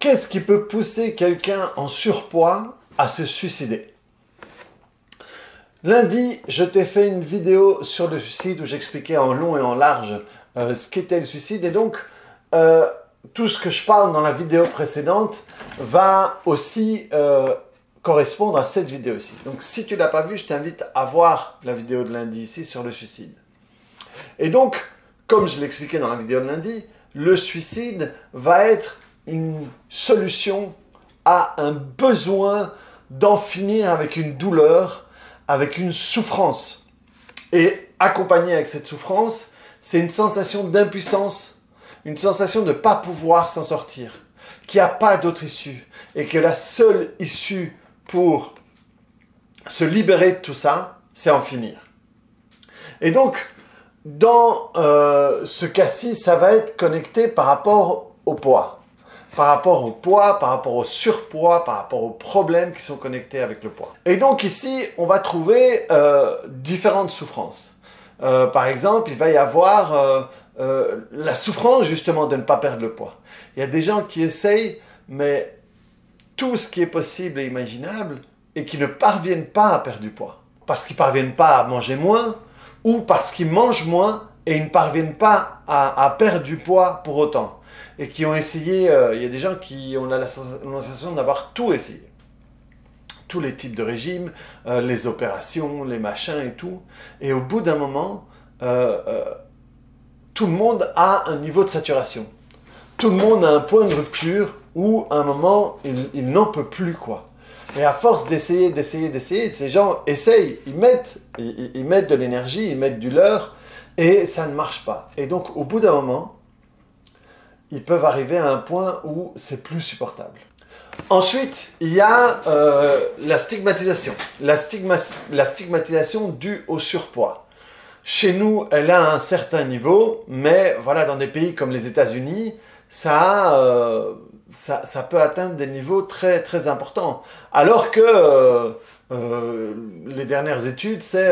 Qu'est-ce qui peut pousser quelqu'un en surpoids à se suicider? Lundi, je t'ai fait une vidéo sur le suicide où j'expliquais en long et en large ce qu'était le suicide. Et donc, tout ce que je parle dans la vidéo précédente va aussi correspondre à cette vidéo-ci. Donc, si tu ne l'as pas vue, je t'invite à voir la vidéo de lundi ici sur le suicide. Et donc, comme je l'expliquais dans la vidéo de lundi, le suicide va être une solution à un besoin d'en finir avec une douleur, avec une souffrance. Et accompagné avec cette souffrance, c'est une sensation d'impuissance, une sensation de ne pas pouvoir s'en sortir, qu'il n'y a pas d'autre issue, et que la seule issue pour se libérer de tout ça, c'est en finir. Et donc, dans ce cas-ci, ça va être connecté par rapport au poids. Par rapport au poids, par rapport au surpoids, par rapport aux problèmes qui sont connectés avec le poids. Et donc ici, on va trouver différentes souffrances. Par exemple, il va y avoir la souffrance justement de ne pas perdre le poids. Il y a des gens qui essayent, mais tout ce qui est possible et imaginable, et qui ne parviennent pas à perdre du poids. Parce qu'ils ne parviennent pas à manger moins, ou parce qu'ils mangent moins, et ils ne parviennent pas à perdre du poids pour autant. Et qui ont essayé, il y a des gens qui ont la sensation d'avoir tout essayé. Tous les types de régimes, les opérations, les machins et tout. Et au bout d'un moment, tout le monde a un niveau de saturation. Tout le monde a un point de rupture où, à un moment, il n'en peut plus, quoi. Et à force d'essayer, ces gens essayent, ils mettent de l'énergie, ils mettent du leur, et ça ne marche pas. Et donc, au bout d'un moment, ils peuvent arriver à un point où c'est plus supportable. Ensuite, il y a la stigmatisation. La stigmatisation due au surpoids. Chez nous, elle a un certain niveau, mais voilà, dans des pays comme les États-Unis, ça peut atteindre des niveaux très, très importants. Alors que les dernières études, c'est,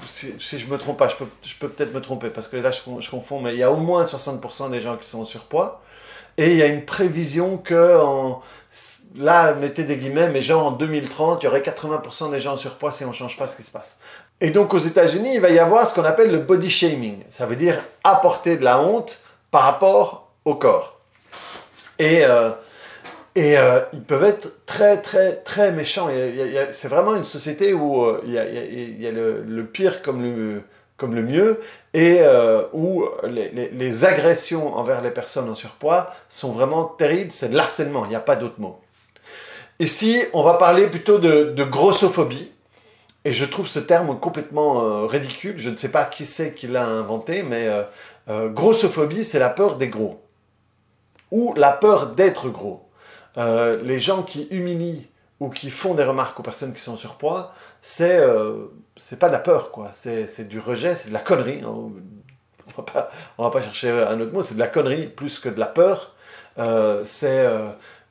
si je ne me trompe pas, je peux peut-être me tromper, parce que là je confonds, mais il y a au moins 60% des gens qui sont en surpoids, et il y a une prévision que, là, mettez des guillemets, mais genre en 2030, il y aurait 80% des gens en surpoids si on ne change pas ce qui se passe. Et donc aux États-Unis, il va y avoir ce qu'on appelle le body shaming, ça veut dire apporter de la honte par rapport au corps. Et ils peuvent être très, très, très méchants. C'est vraiment une société où il y a le pire comme le mieux, et où les agressions envers les personnes en surpoids sont vraiment terribles. C'est de l'harcèlement, il n'y a pas d'autre mot. Ici, on va parler plutôt de grossophobie. Et je trouve ce terme complètement ridicule. Je ne sais pas qui c'est qui l'a inventé, mais grossophobie, c'est la peur des gros. Ou la peur d'être gros. Les gens qui humilient ou qui font des remarques aux personnes qui sont en surpoids, c'est pas de la peur, quoi. C'est du rejet, c'est de la connerie. On va pas chercher un autre mot, c'est de la connerie plus que de la peur. C'est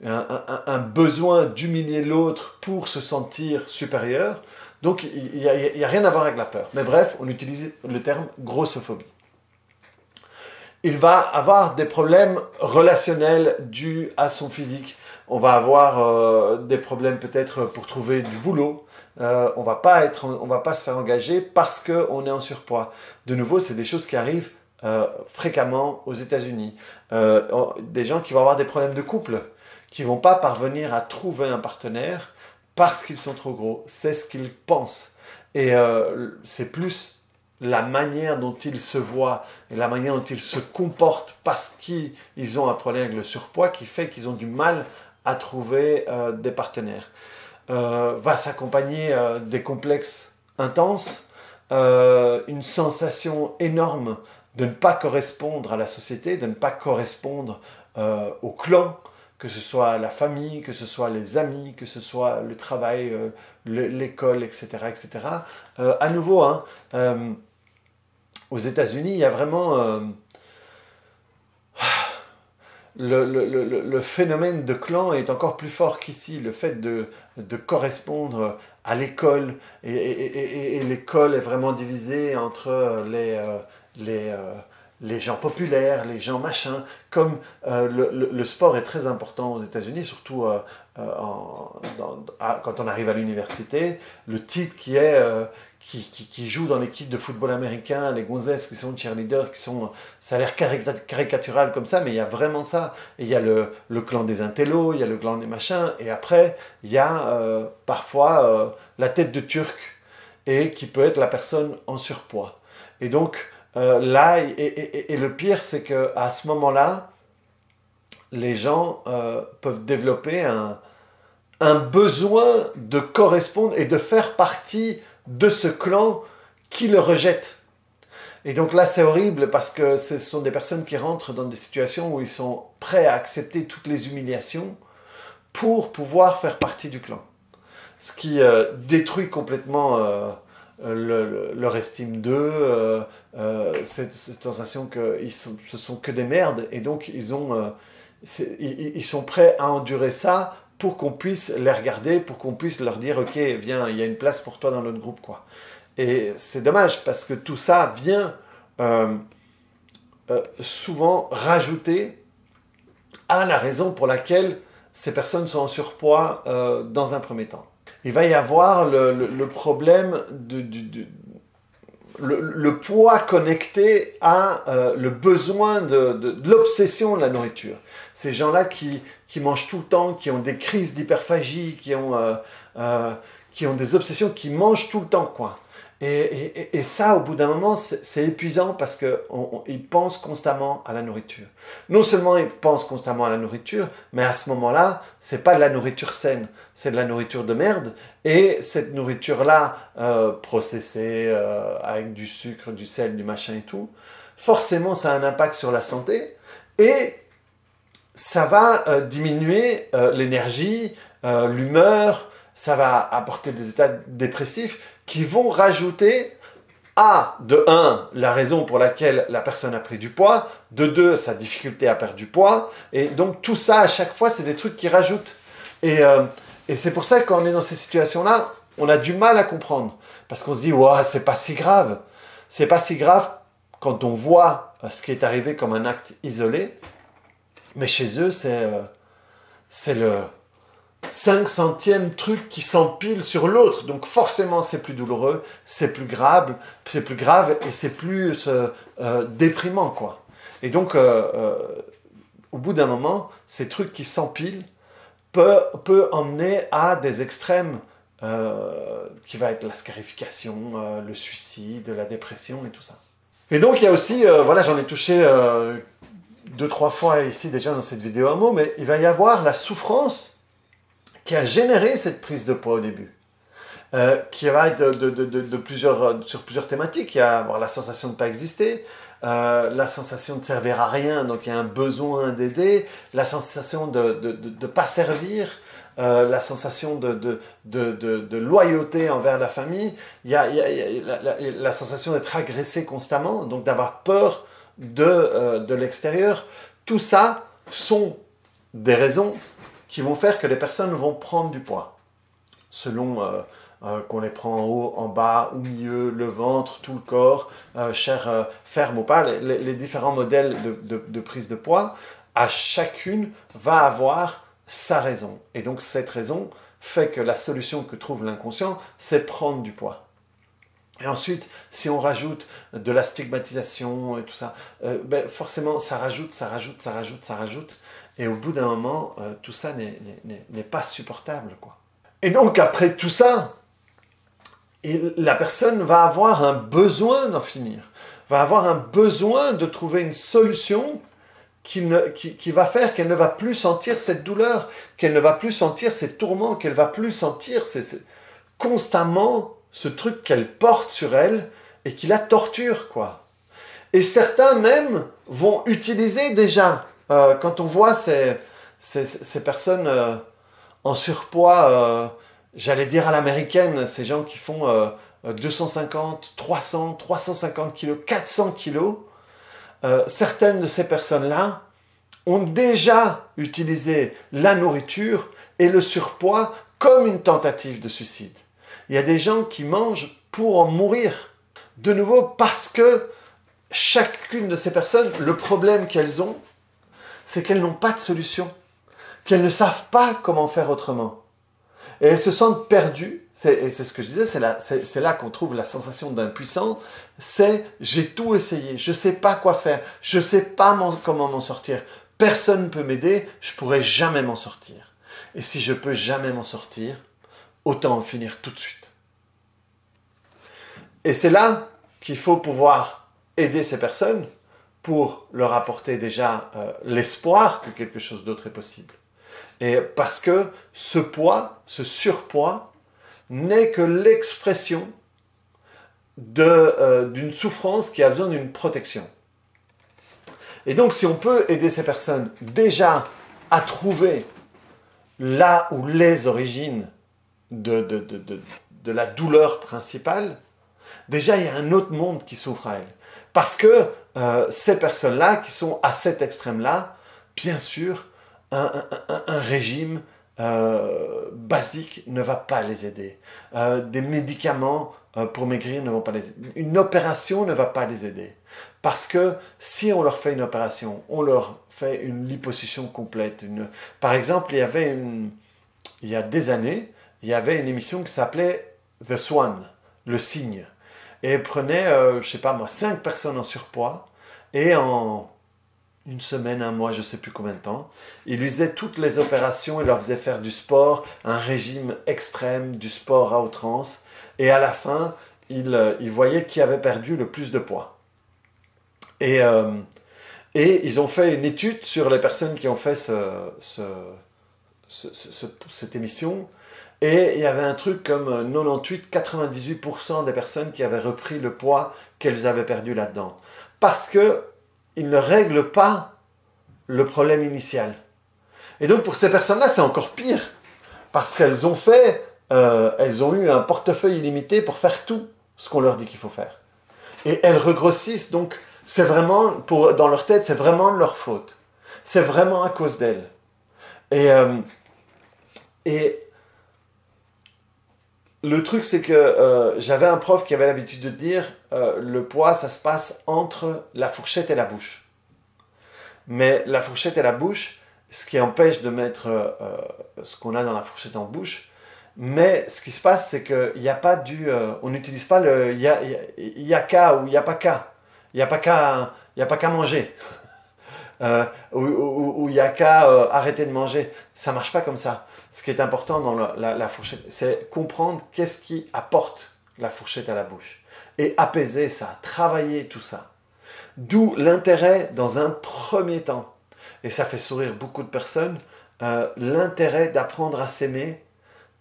un besoin d'humilier l'autre pour se sentir supérieur. Donc, il n'y a rien à voir avec la peur. Mais bref, on utilise le terme grossophobie. Il va avoir des problèmes relationnels dus à son physique. On va avoir des problèmes peut-être pour trouver du boulot. On va pas se faire engager parce qu'on est en surpoids. De nouveau, c'est des choses qui arrivent fréquemment aux États-Unis. Des gens qui vont avoir des problèmes de couple, qui ne vont pas parvenir à trouver un partenaire parce qu'ils sont trop gros. C'est ce qu'ils pensent. Et c'est plus la manière dont ils se voient et la manière dont ils se comportent parce qu'ils ont un problème avec le surpoids qui fait qu'ils ont du mal à trouver des partenaires. Va s'accompagner des complexes intenses, une sensation énorme de ne pas correspondre à la société, de ne pas correspondre au clan, que ce soit la famille, que ce soit les amis, que ce soit le travail, l'école, etc. etc. À nouveau, hein, aux États-Unis, il y a vraiment le phénomène de clan est encore plus fort qu'ici. Le fait de correspondre à l'école, et l'école est vraiment divisée entre les gens populaires, les gens machins, comme le sport est très important aux États-Unis, surtout quand on arrive à l'université, le type qui joue dans l'équipe de football américain, les gonzesses qui sont cheerleaders, ça a l'air caricatural comme ça, mais il y a vraiment ça. Et il y a le clan des intellos, il y a le clan des machins, et après, il y a parfois la tête de Turc, et qui peut être la personne en surpoids. Et donc, là, et le pire, c'est qu'à ce moment-là, les gens peuvent développer un besoin de correspondre et de faire partie de ce clan qui le rejette. Et donc là, c'est horrible parce que ce sont des personnes qui rentrent dans des situations où ils sont prêts à accepter toutes les humiliations pour pouvoir faire partie du clan. Ce qui détruit complètement leur estime d'eux, cette sensation qu'ils ce sont que des merdes, et donc ils sont prêts à endurer ça pour qu'on puisse les regarder, pour qu'on puisse leur dire « Ok, viens, il y a une place pour toi dans notre groupe. » quoi. Et c'est dommage parce que tout ça vient souvent rajouter à la raison pour laquelle ces personnes sont en surpoids dans un premier temps. Il va y avoir le problème le poids connecté à le besoin de l'obsession de la nourriture. Ces gens-là qui mangent tout le temps, qui ont des crises d'hyperphagie, qui ont des obsessions, qui mangent tout le temps, quoi. Et ça, au bout d'un moment, c'est épuisant parce qu'ils pensent constamment à la nourriture. Non seulement ils pensent constamment à la nourriture, mais à ce moment-là, c'est pas de la nourriture saine, c'est de la nourriture de merde. Et cette nourriture-là, processée, avec du sucre, du sel, du machin et tout, forcément, ça a un impact sur la santé. Et ça va diminuer l'énergie, l'humeur, ça va apporter des états dépressifs qui vont rajouter à, de 1, la raison pour laquelle la personne a pris du poids, de 2, sa difficulté à perdre du poids, et donc tout ça, à chaque fois, c'est des trucs qui rajoutent. Et c'est pour ça que quand on est dans ces situations-là, on a du mal à comprendre, parce qu'on se dit « Ouah, c'est pas si grave ». C'est pas si grave quand on voit ce qui est arrivé comme un acte isolé, mais chez eux, c'est le 500e truc qui s'empile sur l'autre. Donc forcément, c'est plus douloureux, c'est plus grave et c'est plus déprimant, quoi. Et donc, au bout d'un moment, ces trucs qui s'empilent peut emmener à des extrêmes qui va être la scarification, le suicide, la dépression et tout ça. Et donc, il y a aussi, voilà, j'en ai touché 2-3 fois ici déjà dans cette vidéo un mot, mais il va y avoir la souffrance qui a généré cette prise de poids au début, qui va être sur plusieurs thématiques. Il y a avoir la sensation de ne pas exister, la sensation de servir à rien, donc il y a un besoin d'aider, la sensation de ne pas servir, la sensation de loyauté envers la famille, il y a la sensation d'être agressé constamment, donc d'avoir peur de l'extérieur. Tout ça sont des raisons qui vont faire que les personnes vont prendre du poids, selon qu'on les prend en haut, en bas, au milieu, le ventre, tout le corps, chair ferme ou pas, les différents modèles de prise de poids, à chacune va avoir sa raison. Et donc cette raison fait que la solution que trouve l'inconscient, c'est prendre du poids. Et ensuite, si on rajoute de la stigmatisation et tout ça, ben forcément ça rajoute. Et au bout d'un moment, tout ça n'est pas supportable, quoi. Et donc, après tout ça, la personne va avoir un besoin d'en finir, va avoir un besoin de trouver une solution qui va faire qu'elle ne va plus sentir cette douleur, qu'elle ne va plus sentir ces tourments, qu'elle ne va plus sentir constamment ce truc qu'elle porte sur elle et qui la torture, quoi. Et certains même vont utiliser déjà... quand on voit ces personnes en surpoids, j'allais dire à l'américaine, ces gens qui font 250, 300, 350 kilos, 400 kilos, certaines de ces personnes-là ont déjà utilisé la nourriture et le surpoids comme une tentative de suicide. Il y a des gens qui mangent pour en mourir, de nouveau parce que chacune de ces personnes, le problème qu'elles ont, c'est qu'elles n'ont pas de solution, qu'elles ne savent pas comment faire autrement. Et elles se sentent perdues, et c'est ce que je disais, c'est là qu'on trouve la sensation d'impuissance, c'est j'ai tout essayé, je ne sais pas quoi faire, je ne sais pas comment m'en sortir, personne ne peut m'aider, je ne pourrai jamais m'en sortir. Et si je ne peux jamais m'en sortir, autant en finir tout de suite. Et c'est là qu'il faut pouvoir aider ces personnes pour leur apporter déjà l'espoir que quelque chose d'autre est possible. Et parce que ce poids, ce surpoids, n'est que l'expression d'une souffrance qui a besoin d'une protection. Et donc, si on peut aider ces personnes déjà à trouver là où les origines de la douleur principale, déjà il y a un autre monde qui s'ouvre à elles. Parce que ces personnes-là qui sont à cet extrême-là, bien sûr, un régime basique ne va pas les aider. Des médicaments pour maigrir ne vont pas les aider. Une opération ne va pas les aider. Parce que si on leur fait une opération, on leur fait une liposuction complète. Par exemple, il y a des années, il y avait une émission qui s'appelait The Swan, le cygne. Et elle prenait, je sais pas moi, 5 personnes en surpoids et en une semaine, un mois, je ne sais plus combien de temps, il lui faisait toutes les opérations, il leur faisait faire du sport, un régime extrême, du sport à outrance, et à la fin, il voyait qui avait perdu le plus de poids. Et ils ont fait une étude sur les personnes qui ont fait cette émission, et il y avait un truc comme 98-98% des personnes qui avaient repris le poids qu'elles avaient perdu là-dedans. Parce que ils ne règlent pas le problème initial. Et donc pour ces personnes-là, c'est encore pire. Parce qu'elles ont elles ont eu un portefeuille illimité pour faire tout ce qu'on leur dit qu'il faut faire. Et elles regrossissent, donc c'est vraiment, dans leur tête, c'est vraiment de leur faute. C'est vraiment à cause d'elles. Et le truc, c'est que j'avais un prof qui avait l'habitude de dire le poids, ça se passe entre la fourchette et la bouche. Mais la fourchette et la bouche, ce qui empêche de mettre ce qu'on a dans la fourchette en bouche, mais ce qui se passe, c'est qu'il n'y a pas on n'utilise pas le y a qu'à ou il n'y a pas qu'à. Il n'y a pas qu'à manger. Ou il n'y a qu'à arrêter de manger. Ça ne marche pas comme ça. Ce qui est important dans la fourchette, c'est comprendre qu'est-ce qui apporte la fourchette à la bouche. Et apaiser ça, travailler tout ça. D'où l'intérêt dans un premier temps, et ça fait sourire beaucoup de personnes, l'intérêt d'apprendre à s'aimer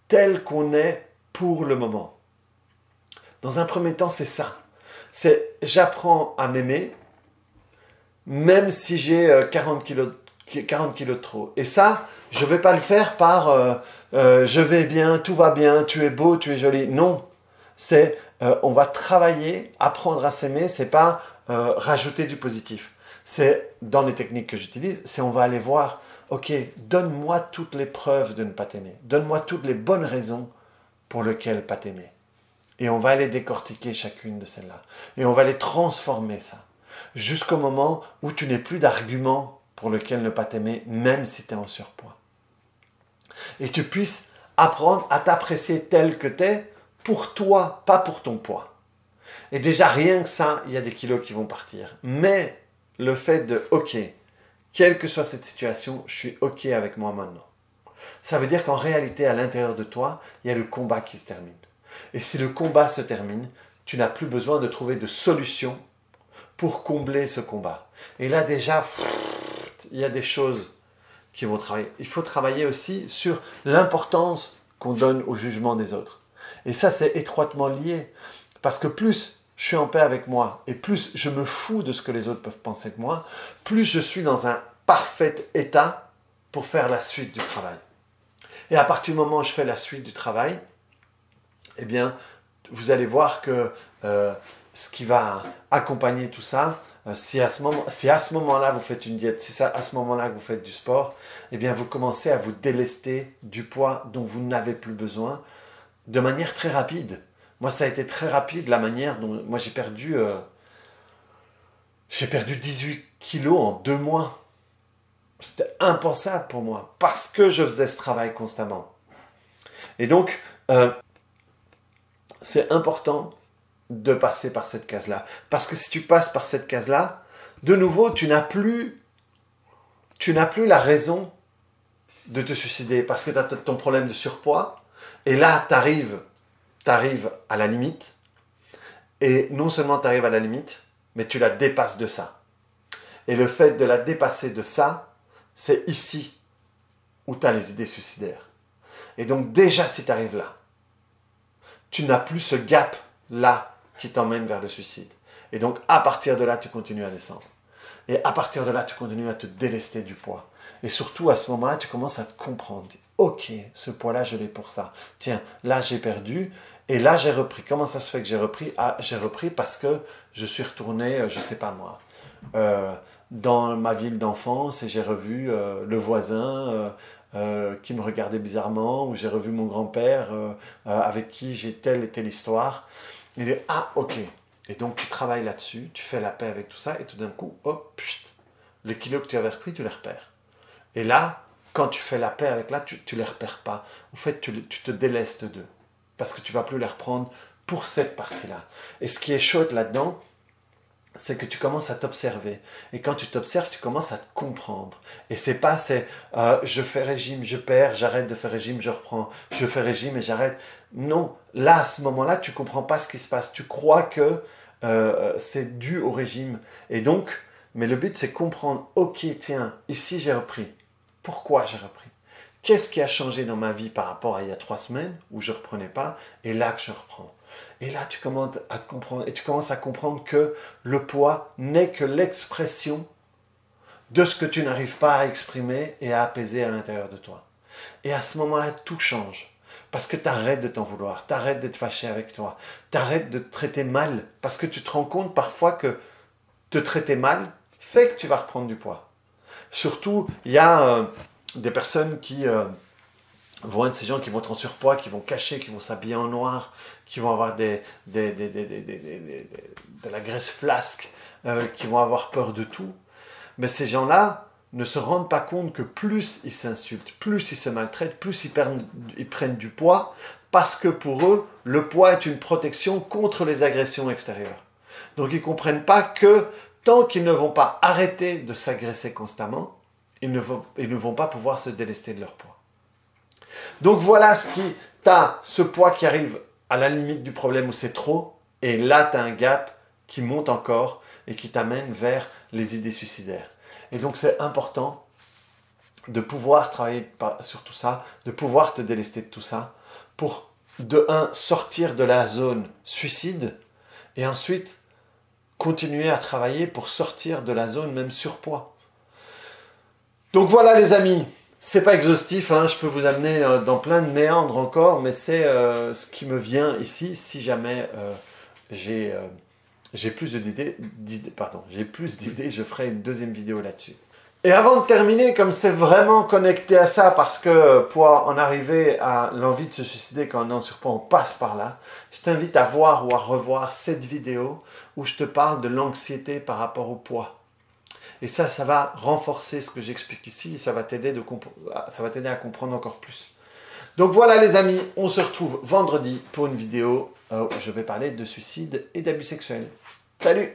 tel qu'on est pour le moment. Dans un premier temps, c'est ça. C'est j'apprends à m'aimer, même si j'ai 40 kilos de trop. Et ça, je ne vais pas le faire par je vais bien, tout va bien, tu es beau, tu es joli. Non, c'est on va travailler, apprendre à s'aimer, c'est pas rajouter du positif. C'est dans les techniques que j'utilise, c'est on va aller voir, ok, donne-moi toutes les preuves de ne pas t'aimer, donne-moi toutes les bonnes raisons pour lesquelles pas t'aimer. Et on va aller décortiquer chacune de celles-là. Et on va les transformer ça. Jusqu'au moment où tu n'es plus d'argument pour lequel ne pas t'aimer, même si tu es en surpoids. Et tu puisses apprendre à t'apprécier tel que tu es, pour toi, pas pour ton poids. Et déjà, rien que ça, il y a des kilos qui vont partir. Mais le fait de, ok, quelle que soit cette situation, je suis ok avec moi maintenant. Ça veut dire qu'en réalité, à l'intérieur de toi, il y a le combat qui se termine. Et si le combat se termine, tu n'as plus besoin de trouver de solution pour combler ce combat. Et là déjà, il y a des choses qui vont travailler. Il faut travailler aussi sur l'importance qu'on donne au jugement des autres. Et ça, c'est étroitement lié. Parce que plus je suis en paix avec moi et plus je me fous de ce que les autres peuvent penser de moi, plus je suis dans un parfait état pour faire la suite du travail. Et à partir du moment où je fais la suite du travail, eh bien, vous allez voir que ce qui va accompagner tout ça, si à ce moment-là vous faites une diète, si à ce moment-là que vous faites du sport, eh bien vous commencez à vous délester du poids dont vous n'avez plus besoin de manière très rapide. Moi, ça a été très rapide la manière dont moi j'ai perdu J'ai perdu 18 kilos en 2 mois. C'était impensable pour moi parce que je faisais ce travail constamment. Et donc, c'est important de passer par cette case-là. Parce que si tu passes par cette case-là, de nouveau, tu n'as plus la raison de te suicider parce que tu as ton problème de surpoids. Et là, tu arrives à la limite. Et non seulement tu arrives à la limite, mais tu la dépasses de ça. Et le fait de la dépasser de ça, c'est ici où tu as les idées suicidaires. Et donc déjà, si tu arrives là, tu n'as plus ce gap-là qui t'emmène vers le suicide. Et donc, à partir de là, tu continues à descendre. Et à partir de là, tu continues à te délester du poids. Et surtout, à ce moment-là, tu commences à te comprendre. Ok, ce poids-là, je l'ai pour ça. Tiens, là, j'ai perdu. Et là, j'ai repris. Comment ça se fait que j'ai repris? Ah, j'ai repris parce que je suis retourné, je ne sais pas moi, dans ma ville d'enfance et j'ai revu le voisin qui me regardait bizarrement, ou j'ai revu mon grand-père avec qui j'ai telle et telle histoire. Il dit, ah, ok. Et donc, tu travailles là-dessus, tu fais la paix avec tout ça, et tout d'un coup, hop, les kilos que tu avais repris, tu les repères. Et là, quand tu fais la paix avec là, tu ne les repères pas. En fait, tu te délestes d'eux, parce que tu ne vas plus les reprendre pour cette partie-là. Et ce qui est chouette là-dedans, c'est que tu commences à t'observer. Et quand tu t'observes, tu commences à te comprendre. Et c'est pas, je fais régime, je perds, j'arrête de faire régime, je reprends. Je fais régime et j'arrête. Non, là, à ce moment-là, tu comprends pas ce qui se passe. Tu crois que c'est dû au régime. Et donc, mais le but, c'est comprendre, ok, tiens, ici j'ai repris. Pourquoi j'ai repris? Qu'est-ce qui a changé dans ma vie par rapport à il y a 3 semaines où je ne reprenais pas et là que je reprends? Et là, tu commences à te comprendre et tu commences à comprendre que le poids n'est que l'expression de ce que tu n'arrives pas à exprimer et à apaiser à l'intérieur de toi. Et à ce moment-là, tout change. Parce que tu arrêtes de t'en vouloir, tu arrêtes d'être fâché avec toi, tu arrêtes de te traiter mal. Parce que tu te rends compte parfois que te traiter mal fait que tu vas reprendre du poids. Surtout, il y a des personnes qui vont être ces gens qui vont être en surpoids, qui vont cacher, qui vont s'habiller en noir, qui vont avoir de la graisse flasque, qui vont avoir peur de tout. Mais ces gens-là ne se rendent pas compte que plus ils s'insultent, plus ils se maltraitent, plus ils prennent du poids, parce que pour eux, le poids est une protection contre les agressions extérieures. Donc ils ne comprennent pas que tant qu'ils ne vont pas arrêter de s'agresser constamment, ils ne vont pas pouvoir se délester de leur poids. Donc voilà ce qui t'as ce poids qui arrive à la limite du problème où c'est trop, et là tu as un gap qui monte encore et qui t'amène vers les idées suicidaires. Et donc c'est important de pouvoir travailler sur tout ça, de pouvoir te délester de tout ça, pour de un, sortir de la zone suicide, et ensuite continuer à travailler pour sortir de la zone même surpoids. Donc voilà les amis, c'est pas exhaustif, hein, je peux vous amener dans plein de méandres encore, mais c'est ce qui me vient ici, si jamais j'ai plus d'idées, je ferai une deuxième vidéo là-dessus. Et avant de terminer, comme c'est vraiment connecté à ça, parce que pour en arriver à l'envie de se suicider quand on est en surpoids, on passe par là, je t'invite à voir ou à revoir cette vidéo où je te parle de l'anxiété par rapport au poids. Et ça va renforcer ce que j'explique ici, et ça va t'aider à comprendre encore plus. Donc voilà les amis, on se retrouve vendredi pour une vidéo où je vais parler de suicide et d'abus sexuels. Salut!